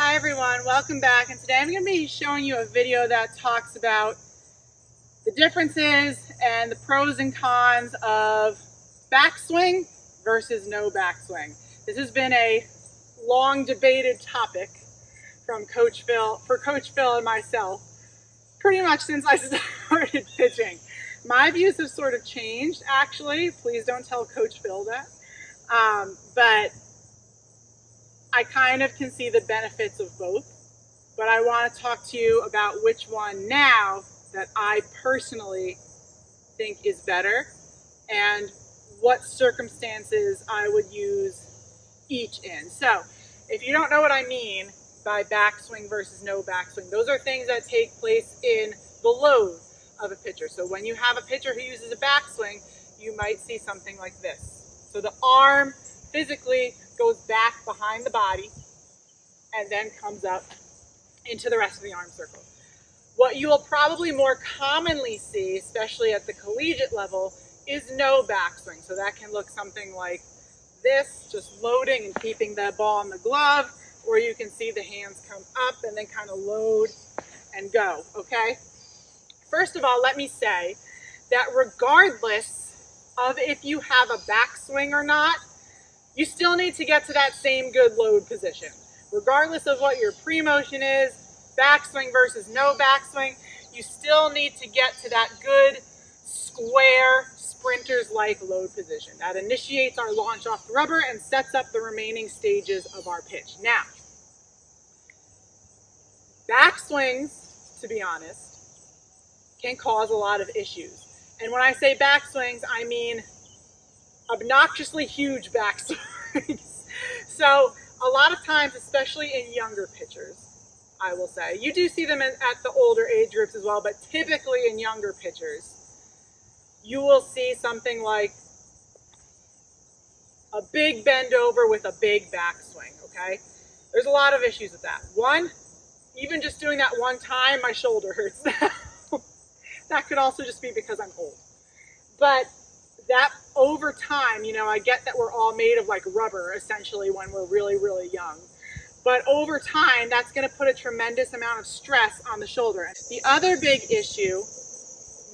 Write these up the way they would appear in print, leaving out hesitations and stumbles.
Hi everyone, welcome back, and today I'm going to be showing you a video that talks about the differences and the pros and cons of backswing versus no backswing. This has been a long debated topic from Coach Phil and myself pretty much since I started pitching. My views have sort of changed actually, please don't tell Coach Phil that, but I kind of can see the benefits of both, but I want to talk to you about which one now that I personally think is better and what circumstances I would use each in. So if you don't know what I mean by backswing versus no backswing, those are things that take place in the load of a pitcher. So when you have a pitcher who uses a backswing, you might see something like this. So the arm physically goes back behind the body and then comes up into the rest of the arm circle. What you will probably more commonly see, especially at the collegiate level, is no backswing. So that can look something like this, just loading and keeping the ball in the glove, or you can see the hands come up and then kind of load and go, okay? First of all, let me say that regardless of if you have a backswing or not, you still need to get to that same good load position. Regardless of what your pre-motion is, backswing versus no backswing, you still need to get to that good, square, sprinter's-like load position. That initiates our launch off the rubber and sets up the remaining stages of our pitch. Now, backswings, to be honest, can cause a lot of issues. And when I say backswings, I mean obnoxiously huge backswings. So a lot of times, especially in younger pitchers, I will say, you do see them at the older age groups as well, but typically in younger pitchers, you will see something like a big bend over with a big backswing, okay? There's a lot of issues with that. One, even just doing that one time, my shoulder hurts now. That could also just be because I'm old. But that over time, you know, I get that we're all made of like rubber essentially when we're really, really young. But over time, that's going to put a tremendous amount of stress on the shoulder. The other big issue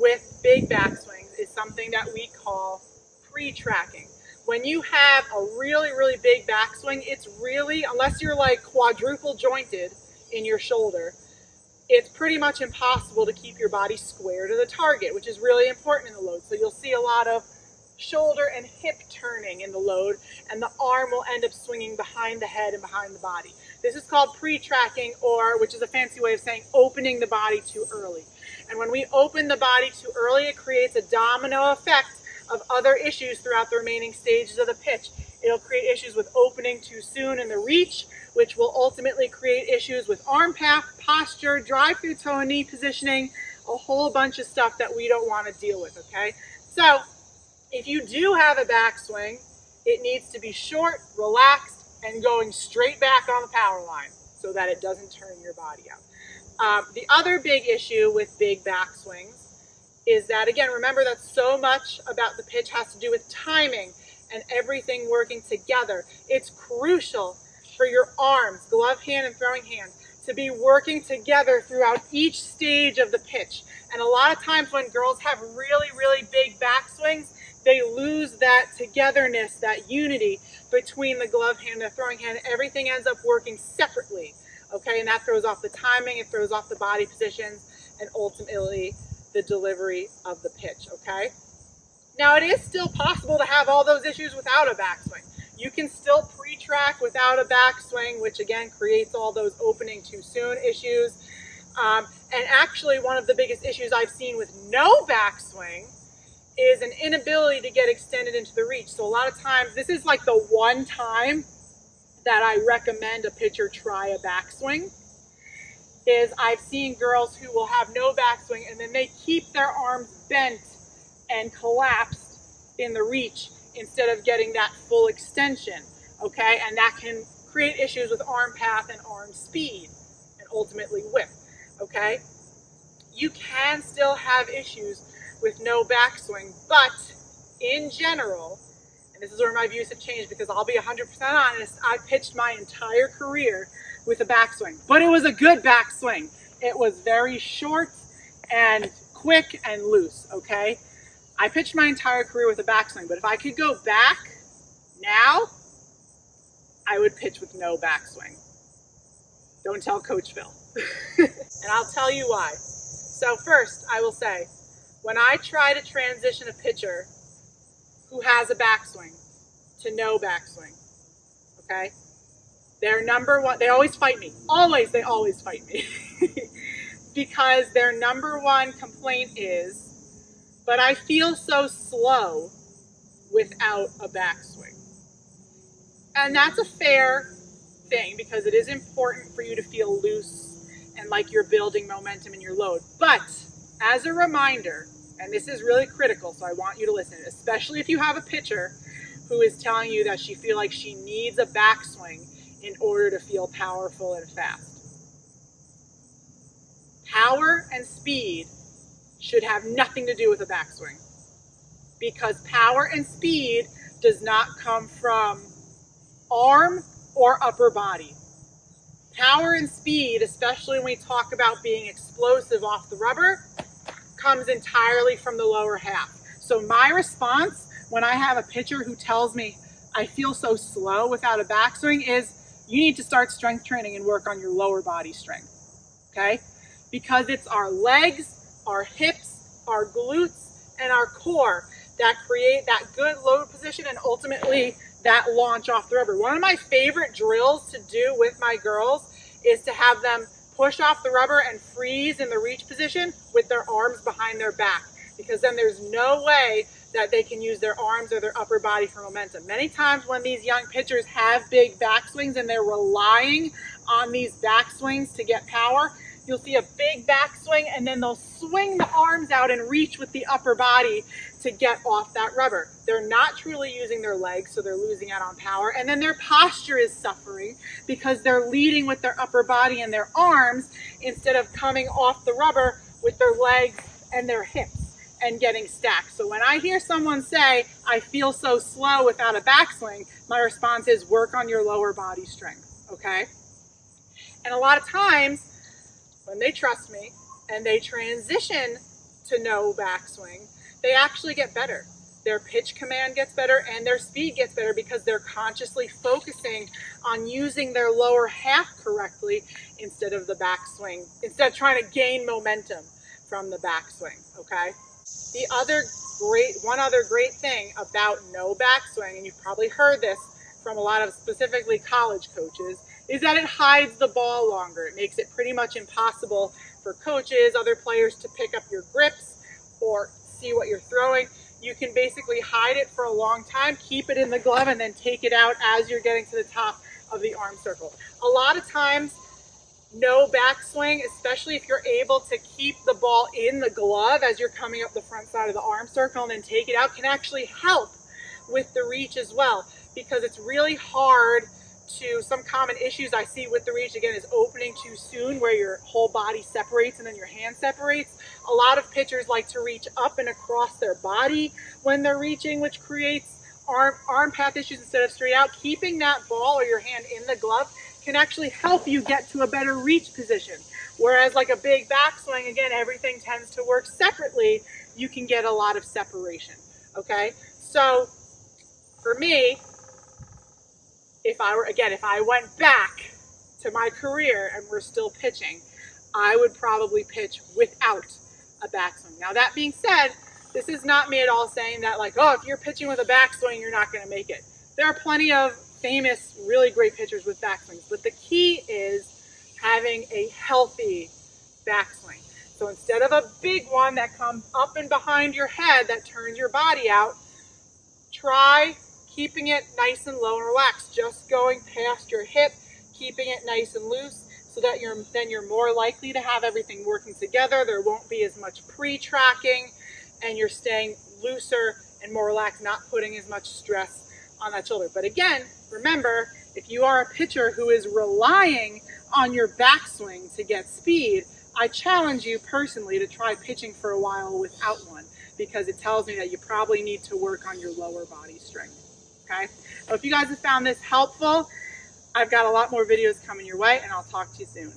with big backswings is something that we call pre-tracking. When you have a really, really big backswing, it's really, unless you're like quadruple jointed in your shoulder, it's pretty much impossible to keep your body square to the target, which is really important in the load. So you'll see a lot of shoulder and hip turning in the load, and the arm will end up swinging behind the head and behind the body. This is called pre-tracking, or which is a fancy way of saying opening the body too early. And when we open the body too early, it creates a domino effect of other issues throughout the remaining stages of the pitch. It'll create issues with opening too soon in the reach, which will ultimately create issues with arm path, posture, drive through toe and knee positioning, a whole bunch of stuff that we don't want to deal with, okay? So if you do have a backswing, it needs to be short, relaxed, and going straight back on the power line so that it doesn't turn your body out. The other big issue with big backswings is that, again, remember that so much about the pitch has to do with timing and everything working together. It's crucial for your arms, glove hand and throwing hand, to be working together throughout each stage of the pitch. And a lot of times when girls have really, really big backswings, they lose that togetherness, that unity between the glove hand and the throwing hand. Everything ends up working separately, okay? And that throws off the timing, it throws off the body positions, and ultimately the delivery of the pitch, okay? Now, it is still possible to have all those issues without a backswing. You can still pre-track without a backswing, which again creates all those opening too soon issues. And actually, one of the biggest issues I've seen with no backswing is an inability to get extended into the reach. So a lot of times, this is like the one time that I recommend a pitcher try a backswing, is I've seen girls who will have no backswing and then they keep their arms bent and collapsed in the reach instead of getting that full extension, okay? And that can create issues with arm path and arm speed and ultimately whip, okay? You can still have issues with no backswing, but in general, and and this is where my views have changed, because I'll be 100% honest, I pitched my entire career with a backswing, but it was a good backswing. It was very short and quick and loose, okay? I pitched my entire career with a backswing, but if I could go back now, I would pitch with no backswing. Don't tell Coach Phil. And I'll tell you why. So first, I will say, when I try to transition a pitcher who has a backswing to no backswing, okay? Their number one, they always fight me. They always fight me. Because their number one complaint is, but I feel so slow without a backswing. And that's a fair thing, because it is important for you to feel loose and like you're building momentum in your load. But as a reminder, and this is really critical, so I want you to listen, especially if you have a pitcher who is telling you that she feels like she needs a backswing in order to feel powerful and fast. Power and speed should have nothing to do with a backswing, because power and speed does not come from arm or upper body. Power and speed, especially when we talk about being explosive off the rubber, comes entirely from the lower half. So my response when I have a pitcher who tells me I feel so slow without a backswing is, you need to start strength training and work on your lower body strength, okay? Because it's our legs, our hips, our glutes, and our core that create that good load position and ultimately that launch off the rubber. One of my favorite drills to do with my girls is to have them push off the rubber and freeze in the reach position with their arms behind their back, because then there's no way that they can use their arms or their upper body for momentum. Many times when these young pitchers have big backswings and they're relying on these backswings to get power, you'll see a big backswing and then they'll swing the arms out and reach with the upper body to get off that rubber. They're not truly using their legs, so they're losing out on power. And then their posture is suffering because they're leading with their upper body and their arms instead of coming off the rubber with their legs and their hips and getting stacked. So when I hear someone say, I feel so slow without a backswing, my response is, work on your lower body strength, okay? And a lot of times, when they trust me and they transition to no backswing, they actually get better. Their pitch command gets better and their speed gets better because they're consciously focusing on using their lower half correctly instead of the backswing, instead of trying to gain momentum from the backswing, okay? One other great thing about no backswing, and you've probably heard this from a lot of specifically college coaches, is that it hides the ball longer. It makes it pretty much impossible for coaches, other players to pick up your grips or see what you're throwing. You can basically hide it for a long time, keep it in the glove, and then take it out as you're getting to the top of the arm circle. A lot of times, no backswing, especially if you're able to keep the ball in the glove as you're coming up the front side of the arm circle and then take it out, can actually help with the reach as well, because it's really hard to, some common issues I see with the reach, again, is opening too soon where your whole body separates and then your hand separates. A lot of pitchers like to reach up and across their body when they're reaching, which creates arm path issues instead of straight out. Keeping that ball or your hand in the glove can actually help you get to a better reach position. Whereas like a big backswing, again, everything tends to work separately. You can get a lot of separation, okay? So for me, if I went back to my career and we're still pitching, I would probably pitch without a backswing. Now that being said, this is not me at all saying that like, oh, if you're pitching with a backswing, you're not gonna make it. There are plenty of famous, really great pitchers with backswings, but the key is having a healthy backswing. So instead of a big one that comes up and behind your head that turns your body out, try keeping it nice and low and relaxed, just going past your hip, keeping it nice and loose so that you're more likely to have everything working together. There won't be as much pre-tracking and you're staying looser and more relaxed, not putting as much stress on that shoulder. But again, remember, if you are a pitcher who is relying on your backswing to get speed, I challenge you personally to try pitching for a while without one, because it tells me that you probably need to work on your lower body strength. okay? I hope you guys have found this helpful. I've got a lot more videos coming your way, and I'll talk to you soon.